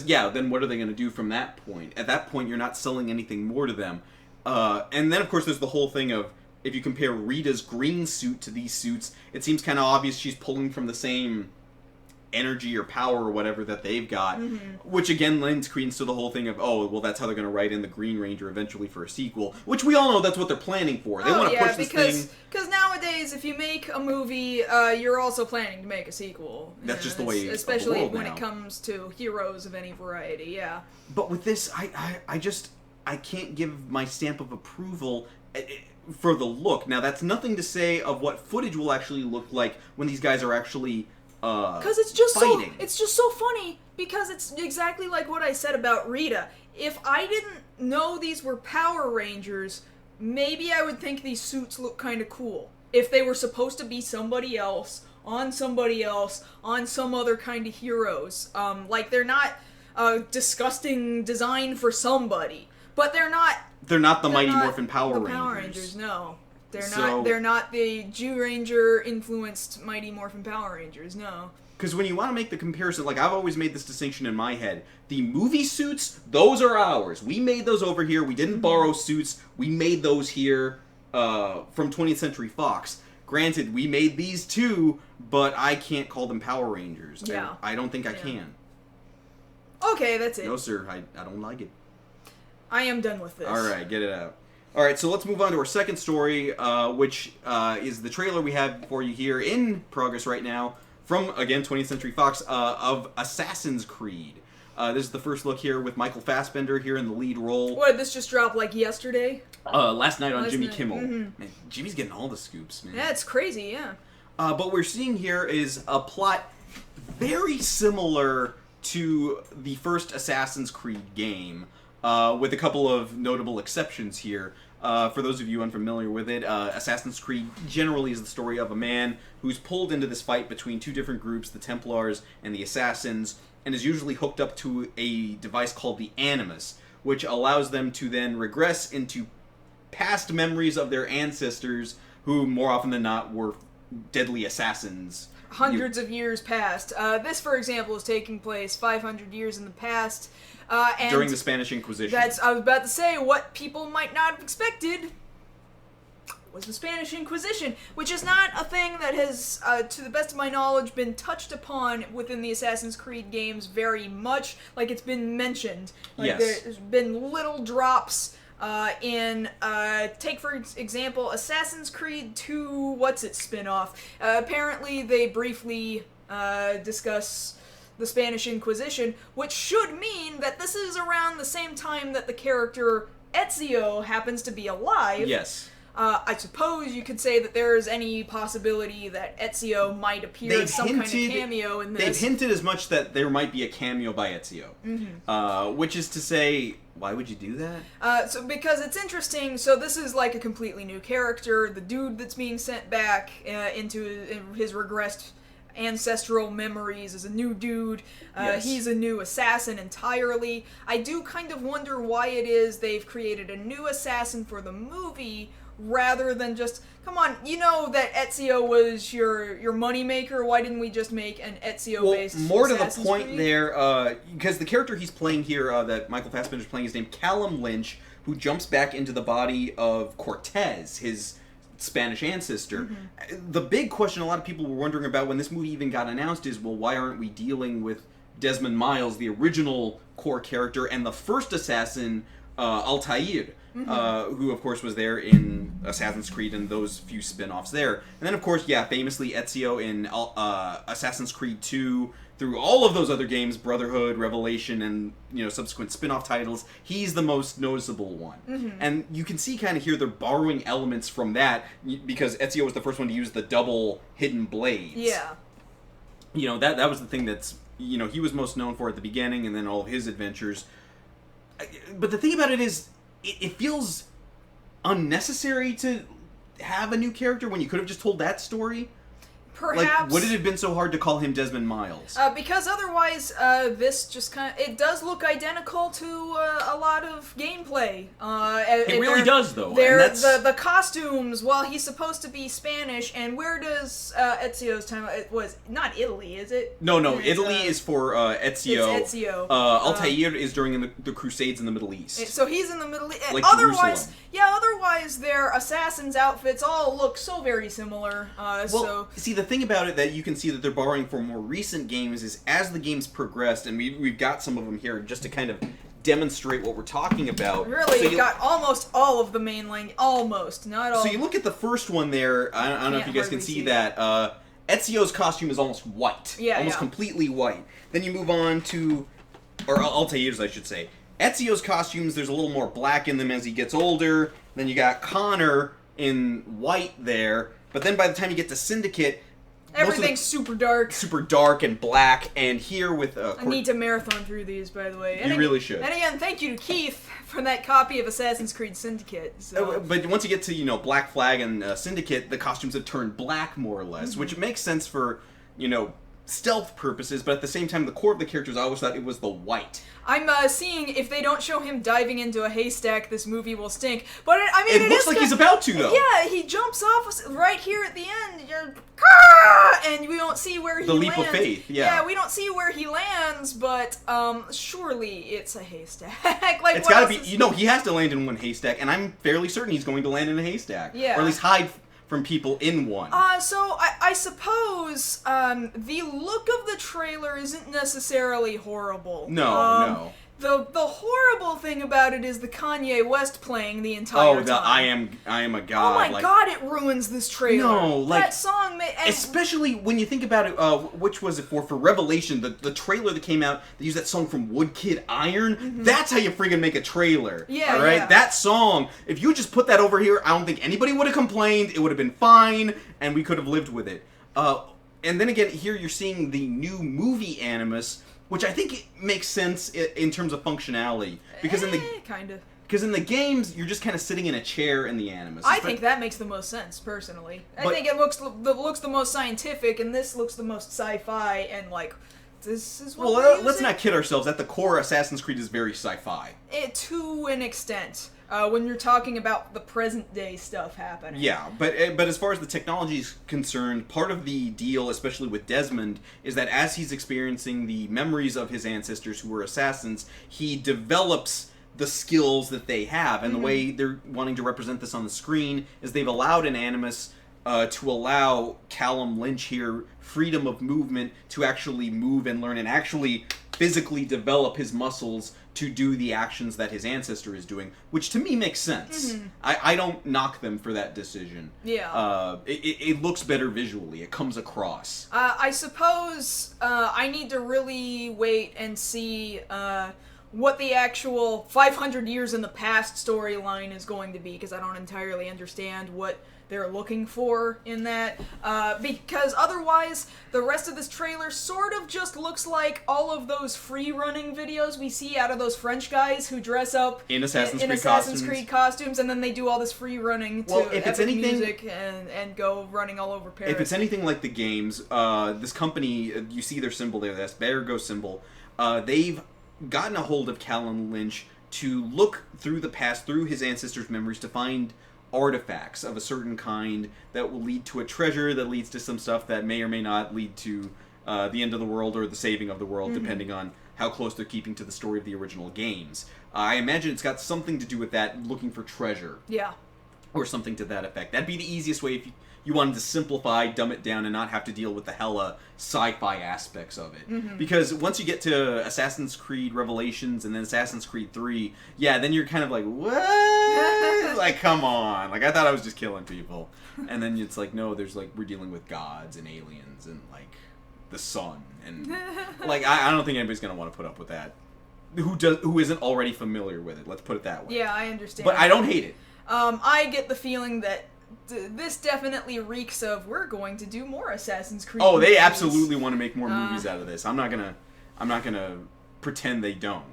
yeah, then what are they going to do from that point? At that point, you're not selling anything more to them. And then, of course, there's the whole thing of, if you compare Rita's green suit to these suits, it seems kind of obvious she's pulling from the same energy or power or whatever that they've got, mm-hmm. which again lends credence to the whole thing of, oh, well, that's how they're going to write in the Green Ranger eventually for a sequel, which we all know that's what they're planning for. They want to push this thing. Because nowadays, if you make a movie, you're also planning to make a sequel. That's just the way especially the world when now. It comes to heroes of any variety, yeah. But with this, I can't give my stamp of approval for the look. Now, that's nothing to say of what footage will actually look like when these guys are actually because it's just fighting. It's just so funny, because it's exactly like what I said about Rita. If I didn't know these were Power Rangers, maybe I would think these suits look kind of cool. If they were supposed to be somebody else, on some other kind of heroes. Like, they're not a disgusting design for somebody, but they're not the Mighty Morphin Power Rangers. Power Rangers, no. They're not the Jew Ranger influenced Mighty Morphin Power Rangers, no. Because when you want to make the comparison, like, I've always made this distinction in my head. The movie suits, those are ours. We made those over here. We didn't borrow suits. We made those here from 20th Century Fox. Granted, we made these too, but I can't call them Power Rangers. Yeah. I don't think I can. Okay, that's it. No, sir. I don't like it. I am done with this. All right, get it out. All right, so let's move on to our second story, which is the trailer we have for you here in progress right now from, again, 20th Century Fox, of Assassin's Creed. This is the first look here with Michael Fassbender here in the lead role. What, did this just drop, like, yesterday? Last night on Jimmy Kimmel. Mm-hmm. Man, Jimmy's getting all the scoops, man. Yeah, it's crazy, yeah. But what we're seeing here is a plot very similar to the first Assassin's Creed game, with a couple of notable exceptions here. For those of you unfamiliar with it, Assassin's Creed generally is the story of a man who's pulled into this fight between two different groups, the Templars and the Assassins, and is usually hooked up to a device called the Animus, which allows them to then regress into past memories of their ancestors, who more often than not were deadly assassins. hundreds of years past. This, for example, is taking place 500 years in the past. And during the Spanish Inquisition. I was about to say, what people might not have expected was the Spanish Inquisition, which is not a thing that has, to the best of my knowledge, been touched upon within the Assassin's Creed games very much. Like, it's been mentioned. Like, yes. There's been little drops take for example, Assassin's Creed 2, what's its spin-off? Apparently they briefly discuss the Spanish Inquisition, which should mean that this is around the same time that the character Ezio happens to be alive. Yes. I suppose you could say that there is any possibility that Ezio might appear as some kind of cameo in this. They've hinted as much that there might be a cameo by Ezio. Which is to say, why would you do that? Because it's interesting. So this is like a completely new character. The dude that's being sent back into his regressed ancestral memories is a new dude. Yes. He's a new assassin entirely. I do kind of wonder why it is they've created a new assassin for the movie rather than just, come on, you know that Ezio was your moneymaker, why didn't we just make an Ezio-based more to the Assassin's point Creed? there, because the character he's playing here, that Michael Fassbender's playing, is named Callum Lynch, who jumps back into the body of Cortez, his Spanish ancestor. The big question a lot of people were wondering about when this movie even got announced is, well, why aren't we dealing with Desmond Miles, the original core character, and the first assassin, Altair, who of course was there in Assassin's Creed and those few spin-offs there. And then of course, yeah, famously Ezio in Assassin's Creed 2, through all of those other games, Brotherhood, Revelation, and subsequent spin-off titles, he's the most noticeable one. And you can see kind of here they're borrowing elements from that, because Ezio was the first one to use the double hidden blades. Yeah. That was the thing that's, he was most known for at the beginning, and then all of his adventures. But the thing about it is, it feels unnecessary to have a new character when you could have just told that story. Perhaps. Like, would it have been so hard to call him Desmond Miles? Because otherwise, this just kind of, it does look identical to a lot of gameplay. It really does, though. The costumes, while he's supposed to be Spanish, and where does Ezio's time, it was not Italy, is it? No, Italy is for Ezio. It's Ezio. Altair is during the Crusades in the Middle East. So he's in the Middle East. Like otherwise, Jerusalem. Otherwise their assassins' outfits all look so very similar. See, the thing about it that you can see that they're borrowing from more recent games is as the games progressed, and we've got some of them here just to kind of demonstrate what we're talking about. Really, you've got almost all of the main language. Almost, not all. So you look at the first one there, I don't know if you guys can see that. Ezio's costume is almost white. Yeah, almost completely white. Then you move on to, or Altair's, I should say. Ezio's costumes, there's a little more black in them as he gets older. Then you got Connor in white there. But then by the time you get to Syndicate, everything's super dark. Super dark and black. And here with... I need to marathon through these, by the way. You really should. And again, thank you to Keith for that copy of Assassin's Creed Syndicate. So. But once you get to, Black Flag and Syndicate, the costumes have turned black, more or less. Which makes sense for, stealth purposes. But at the same time, the core of the characters, I always thought it was the white. I'm seeing if they don't show him diving into a haystack, this movie will stink. But it looks like he's about to, though. Yeah, he jumps off right here at the end, and we don't see where he lands. The leap of faith, yeah. Yeah, we don't see where he lands, but surely it's a haystack. It's gotta be. He has to land in one haystack, and I'm fairly certain he's going to land in a haystack. Yeah. Or at least hide from people in one. So I suppose the look of the trailer isn't necessarily horrible. No. The horrible thing about it is the Kanye West playing the entire time. I am a god. Oh my god, it ruins this trailer. No, that song, especially when you think about it. Which was it for? For Revelation, the trailer that came out. They used that song from Woodkid Iron. That's how you friggin' make a trailer. Yeah, all right. Yeah. That song. If you just put that over here, I don't think anybody would have complained. It would have been fine, and we could have lived with it. And then again, here you're seeing the new movie Animus, which I think makes sense in terms of functionality, because in the games you're just kind of sitting in a chair in the Animus. I think that makes the most sense, personally. I think it looks the most scientific, and this looks the most sci-fi, and this is what. Well, let's not kid ourselves. At the core, Assassin's Creed is very sci-fi. To an extent. when you're talking about the present day stuff happening. Yeah, but as far as the technology is concerned, part of the deal, especially with Desmond, is that as he's experiencing the memories of his ancestors who were assassins, he develops the skills that they have. And the way they're wanting to represent this on the screen is they've allowed an Animus to allow Callum Lynch here freedom of movement to actually move and learn and actually physically develop his muscles to do the actions that his ancestor is doing, which to me makes sense. I don't knock them for that decision. Yeah. It looks better visually. It comes across. I suppose I need to really wait and see what the actual 500 years in the past storyline is going to be, because I don't entirely understand what they're looking for in that, because otherwise the rest of this trailer sort of just looks like all of those free-running videos we see out of those French guys who dress up in Assassin's Creed costumes, and then they do all this free-running to epic music and go running all over Paris. If it's anything like the games, this company, you see their symbol there, that's Bergo symbol, they've gotten a hold of Callum Lynch to look through the past, through his ancestors' memories, to find artifacts of a certain kind that will lead to a treasure that leads to some stuff that may or may not lead to the end of the world or the saving of the world, depending on how close they're keeping to the story of the original games. I imagine it's got something to do with that, looking for treasure. Yeah. Or something to that effect. That'd be the easiest way if you wanted to simplify, dumb it down, and not have to deal with the hella sci-fi aspects of it. Because once you get to Assassin's Creed Revelations and then Assassin's Creed 3, yeah, then you're kind of like, what? Like, come on. Like, I thought I was just killing people. And then it's like, no, there's like, we're dealing with gods and aliens and like the sun. And like, I don't think anybody's going to want to put up with that. Who isn't already familiar with it. Let's put it that way. Yeah, I understand. But I don't hate it. I get the feeling that this definitely reeks of we're going to do more Assassin's Creed. Oh, they movies. absolutely want to make more movies out of this. I'm not gonna pretend they don't.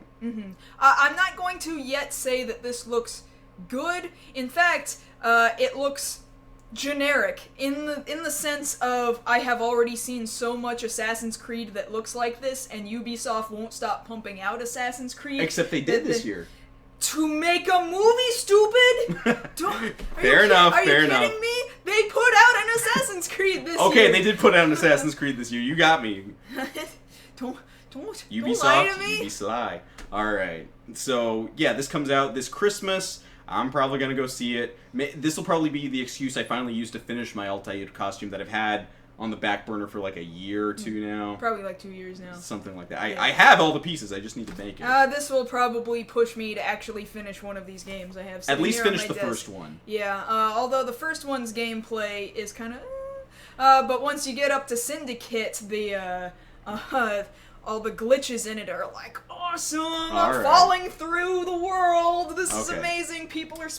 I'm not going to yet say that this looks good. In fact, it looks generic in the sense of I have already seen so much Assassin's Creed that looks like this, and Ubisoft won't stop pumping out Assassin's Creed. Except they did this year. To make a movie, stupid? Fair enough. Are you kidding me? They put out an Assassin's Creed this year. Okay, they did put out an Assassin's Creed this year. You got me. Don't Ubisoft, lie to me. Ubi Sly. All right. So yeah, this comes out this Christmas. I'm probably gonna go see it. This will probably be the excuse I finally use to finish my Altair costume that I've had on the back burner for like a year or two now. Probably like 2 years now. Something like that. I have all the pieces. I just need to make it. This will probably push me to actually finish one of these games I have. At least finish finish the first one. Yeah. Although the first one's gameplay is kind of, but once you get up to Syndicate, the all the glitches in it are like awesome. I'm falling through the world. This is amazing. People are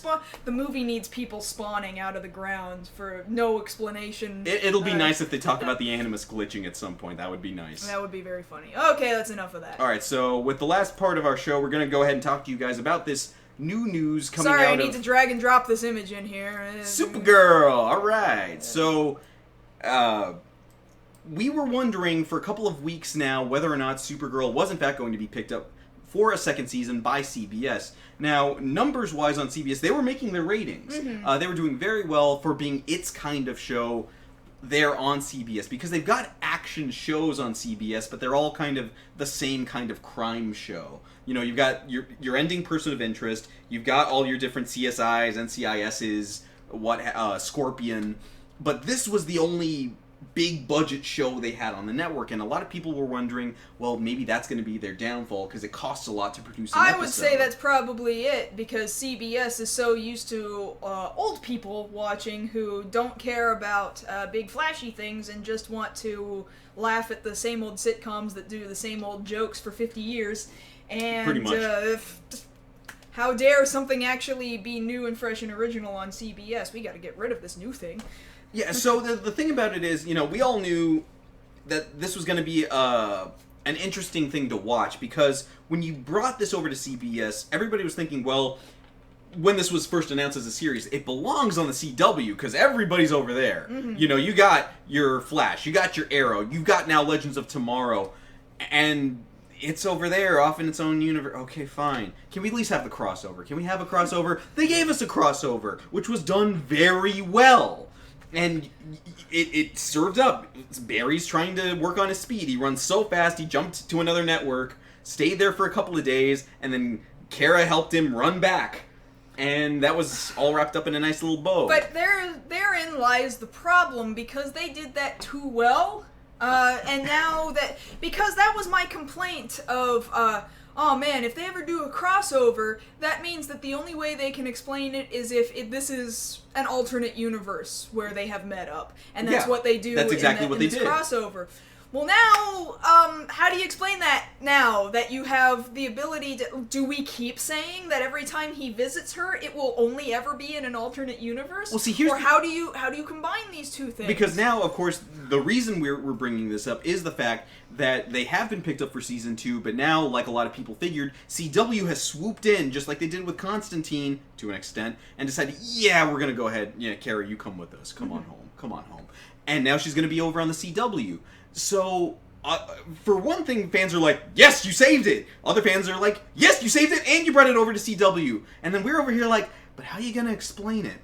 The movie needs people spawning out of the ground for no explanation. It'll be nice if they talk about the Animus glitching at some point. That would be nice. That would be very funny. Okay, that's enough of that. All right, so with the last part of our show, we're going to go ahead and talk to you guys about this new news coming out of... Sorry, I need to drag and drop this image in here. Supergirl! All right. So, we were wondering for a couple of weeks now whether or not Supergirl was in fact going to be picked up for a second season by CBS. Now, numbers-wise on CBS, they were making their ratings. They were doing very well for being its kind of show there on CBS, because they've got action shows on CBS, but they're all kind of the same kind of crime show. You know, you've got your ending person of interest, you've got all your different CSIs, NCISs, Scorpion, but this was the only big budget show they had on the network, and a lot of people were wondering, well, maybe that's going to be their downfall because it costs a lot to produce an episode. I would say that's probably it, because CBS is so used to old people watching who don't care about big flashy things and just want to laugh at the same old sitcoms that do the same old jokes for 50 years. And pretty much. How dare something actually be new and fresh and original on CBS? We got to get rid of this new thing. Yeah, so the thing about it is, you know, we all knew that this was going to be an interesting thing to watch, because when you brought this over to CBS, everybody was thinking, well, when this was first announced as a series, it belongs on the CW, because everybody's over there. You know, you got your Flash, you got your Arrow, you've got now Legends of Tomorrow, and it's over there, off in its own universe. Okay, fine. Can we at least have the crossover? Can we have a crossover? They gave us a crossover, which was done very well. And it served up. Barry's trying to work on his speed. He runs so fast, he jumped to another network, stayed there for a couple of days, and then Kara helped him run back. And that was all wrapped up in a nice little bow. But therein lies the problem, because they did that too well. And now because that was my complaint of, oh man, if they ever do a crossover, that means that the only way they can explain it is if this is an alternate universe where they have met up. And that's what they do. That's exactly what they did. Crossover. Well, now, how do you explain that now that you have the ability to... Do we keep saying that every time he visits her, it will only ever be in an alternate universe? Well, see, here's... Or how do you combine these two things? Because now, of course, the reason we're bringing this up is the fact that they have been picked up for Season 2, but now, like a lot of people figured, CW has swooped in, just like they did with Constantine, to an extent, and decided, yeah, we're going to go ahead. Yeah, Kara, you come with us. Come on home. Come on home. And now she's going to be over on the CW. So, for one thing, fans are like, yes, you saved it! Other fans are like, yes, you saved it, and you brought it over to CW! And then we're over here like, but how are you gonna explain it?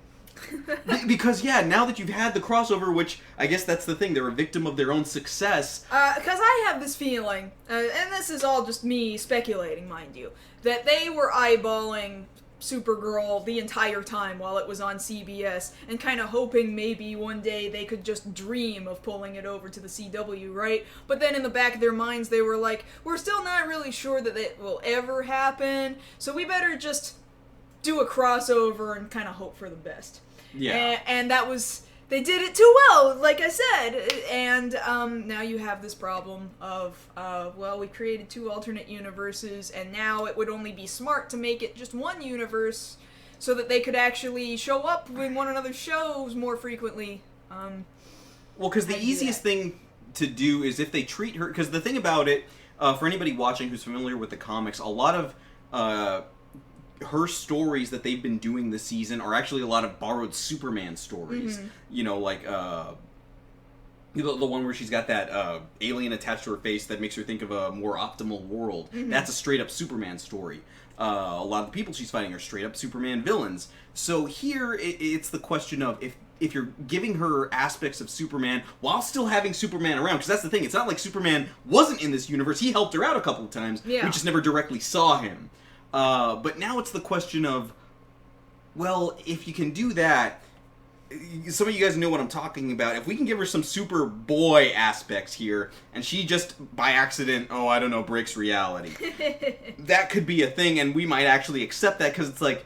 Because, yeah, now that you've had the crossover, which, I guess that's the thing, they're a victim of their own success. Because I have this feeling, and this is all just me speculating, mind you, that they were eyeballing Supergirl the entire time while it was on CBS, and kind of hoping maybe one day they could just dream of pulling it over to the CW, right? But then in the back of their minds they were like, we're still not really sure that it will ever happen, so we better just do a crossover and kind of hope for the best. Yeah. And that was... They did it too well, like I said, and now you have this problem of, well, we created two alternate universes, and now it would only be smart to make it just one universe so that they could actually show up in one another's shows more frequently. Well, because the easiest thing to do is if they treat her... Because the thing about it, for anybody watching who's familiar with the comics, a lot of... her stories that they've been doing this season are actually a lot of borrowed Superman stories. Mm-hmm. You know, like, the one where she's got that alien attached to her face that makes her think of a more optimal world. Mm-hmm. That's a straight-up Superman story. A lot of the people she's fighting are straight-up Superman villains. So here, it's the question of if you're giving her aspects of Superman while still having Superman around, because that's the thing, it's not like Superman wasn't in this universe. He helped her out a couple of times. Yeah. We just never directly saw him. But now it's the question of, well, if you can do that, some of you guys know what I'm talking about. If we can give her some Superboy aspects here, and she just, by accident, breaks reality, that could be a thing, and we might actually accept that, because it's like,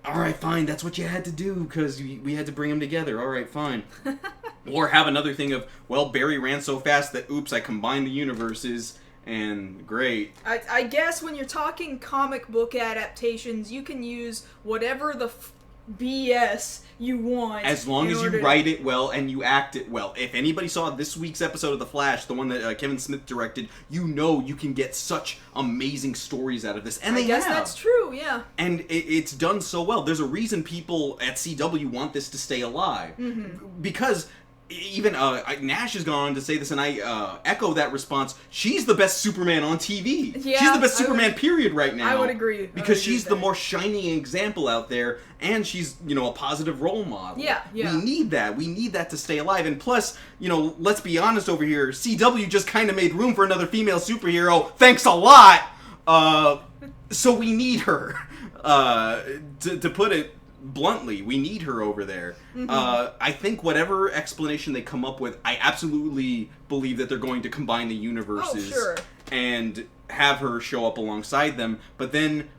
alright, fine, that's what you had to do, because we had to bring them together, alright, fine. Or have another thing of, well, Barry ran so fast that, oops, I combined the universes, and great. I guess when you're talking comic book adaptations, you can use whatever the BS you want. As long as you write it well and you act it well. If anybody saw this week's episode of The Flash, the one that Kevin Smith directed, you know you can get such amazing stories out of this. And I guess that's true, yeah. And it's done so well. There's a reason people at CW want this to stay alive. Mm-hmm. Because... Even Nash has gone on to say this, and I echo that response. She's the best Superman on TV. Yeah, she's the best Superman, period, right now. I would agree. Because she's the more shining example out there, and she's, a positive role model. Yeah. We need that. We need that to stay alive. And plus, let's be honest over here, CW just kind of made room for another female superhero. Thanks a lot! So we need her. To put it bluntly, we need her over there. Mm-hmm. I think whatever explanation they come up with, I absolutely believe that they're going to combine the universes and have her show up alongside them. But then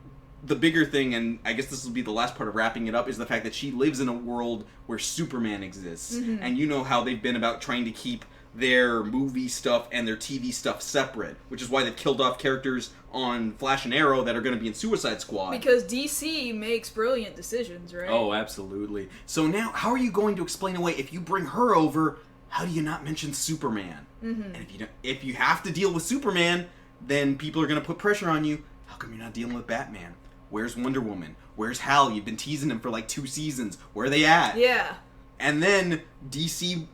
the bigger thing, and I guess this will be the last part of wrapping it up, is the fact that she lives in a world where Superman exists. Mm-hmm. And you know how they've been about trying to keep their movie stuff and their TV stuff separate, which is why they've killed off characters on Flash and Arrow that are going to be in Suicide Squad. Because DC makes brilliant decisions, right? Oh, absolutely. So now, how are you going to explain away, if you bring her over, how do you not mention Superman? Mm-hmm. And if you have to deal with Superman, then people are going to put pressure on you. How come you're not dealing with Batman? Where's Wonder Woman? Where's Hal? You've been teasing him for like 2 seasons. Where are they at? Yeah. And then DC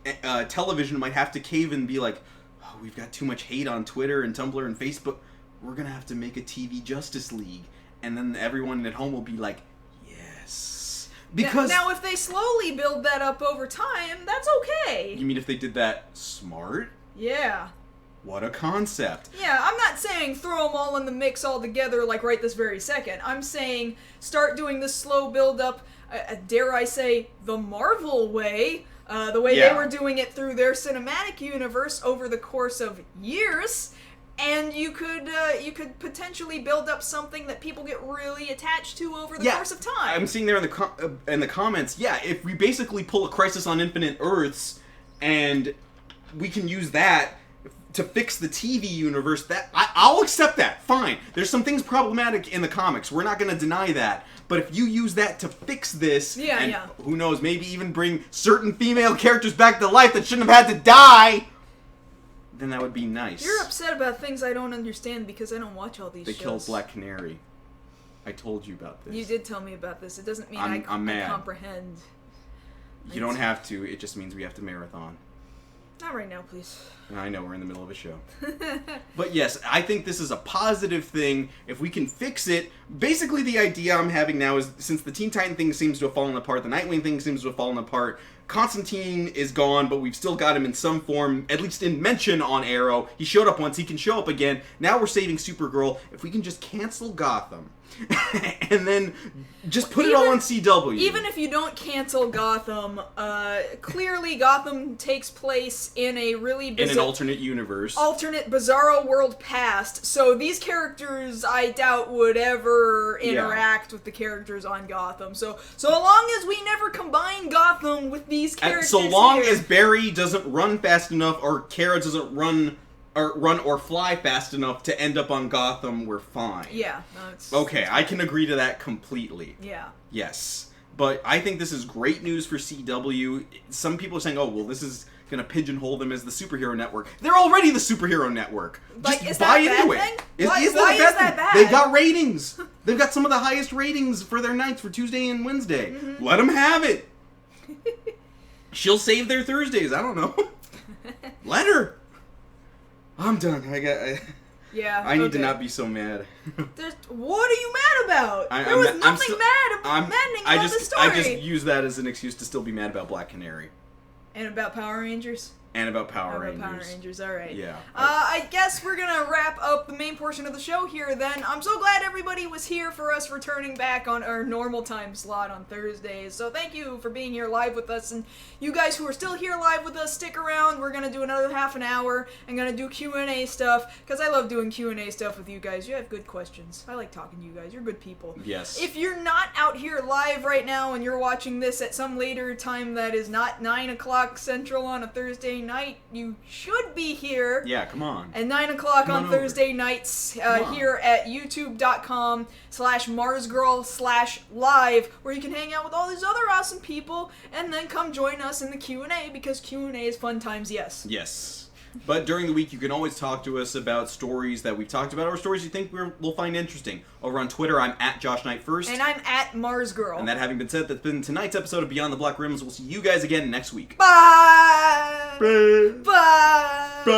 television might have to cave and be like, oh, we've got too much hate on Twitter and Tumblr and Facebook. We're going to have to make a TV Justice League. And then everyone at home will be like, yes. Because now, if they slowly build that up over time, that's okay. You mean if they did that smart? Yeah. What a concept. Yeah, I'm not saying throw them all in the mix all together, like right this very second. I'm saying start doing this slow build-up, dare I say, the Marvel way, the way they were doing it through their cinematic universe over the course of years, and you could potentially build up something that people get really attached to over the course of time. I'm seeing there in the comments, if we basically pull a Crisis on Infinite Earths, and we can use that to fix the TV universe, that I'll accept that. Fine. There's some things problematic in the comics. We're not going to deny that. But if you use that to fix this, who knows, maybe even bring certain female characters back to life that shouldn't have had to die, then that would be nice. You're upset about things I don't understand because I don't watch all these shows. They killed Black Canary. I told you about this. You did tell me about this. It doesn't mean I'm mad. I comprehend. You don't have to. It just means we have to marathon. Not right now, please. I know, we're in the middle of a show. But yes, I think this is a positive thing. If we can fix it, basically the idea I'm having now is, since the Teen Titan thing seems to have fallen apart, the Nightwing thing seems to have fallen apart, Constantine is gone, but we've still got him in some form, at least in mention on Arrow. He showed up once, he can show up again. Now we're saving Supergirl. If we can just cancel Gotham, and then just put it all on CW. Even if you don't cancel Gotham, clearly Gotham takes place in a really in an alternate universe. Alternate bizarro world past, so these characters I doubt would ever interact with the characters on Gotham. So long as we never combine Gotham with these characters so long as Barry doesn't run fast enough, or Kara doesn't run or fly fast enough to end up on Gotham, we're fine. Yeah. Okay, I can agree to that completely. Yeah. Yes. But I think this is great news for CW. Some people are saying, oh, well, this is going to pigeonhole them as the superhero network. They're already the superhero network. Just buy into it. Why is that bad? They've got ratings. They've got some of the highest ratings for their nights for Tuesday and Wednesday. Mm-hmm. Let them have it. She'll save their Thursdays. I don't know. Let her. I'm done. I need to not be so mad. What are you mad about? There was nothing maddening about the story. I just use that as an excuse to still be mad about Black Canary. And about Power Rangers? And about Power Rangers. Power Rangers, alright. Yeah. I guess we're gonna wrap up the main portion of the show here then. I'm so glad everybody was here for us returning back on our normal time slot on Thursdays. So thank you for being here live with us. And you guys who are still here live with us, stick around. We're gonna do another half an hour. I'm gonna do Q&A stuff, because I love doing Q&A stuff with you guys. You have good questions. I like talking to you guys. You're good people. Yes. If you're not out here live right now and you're watching this at some later time that is not 9 o'clock Central on a Thursday night, you should be here. Yeah, come on. At 9 o'clock on Thursday nights here at youtube.com/MarsGirl/live, where you can hang out with all these other awesome people and then come join us in the Q&A, because Q&A is fun times, yes. Yes. But during the week, you can always talk to us about stories that we've talked about, or stories you think we'll find interesting. Over on Twitter, I'm at @JoshKnight1st. And I'm at MarsGirl. And that having been said, that's been tonight's episode of Beyond the Black Rims. We'll see you guys again next week. Bye! Bye! Bye! Bye!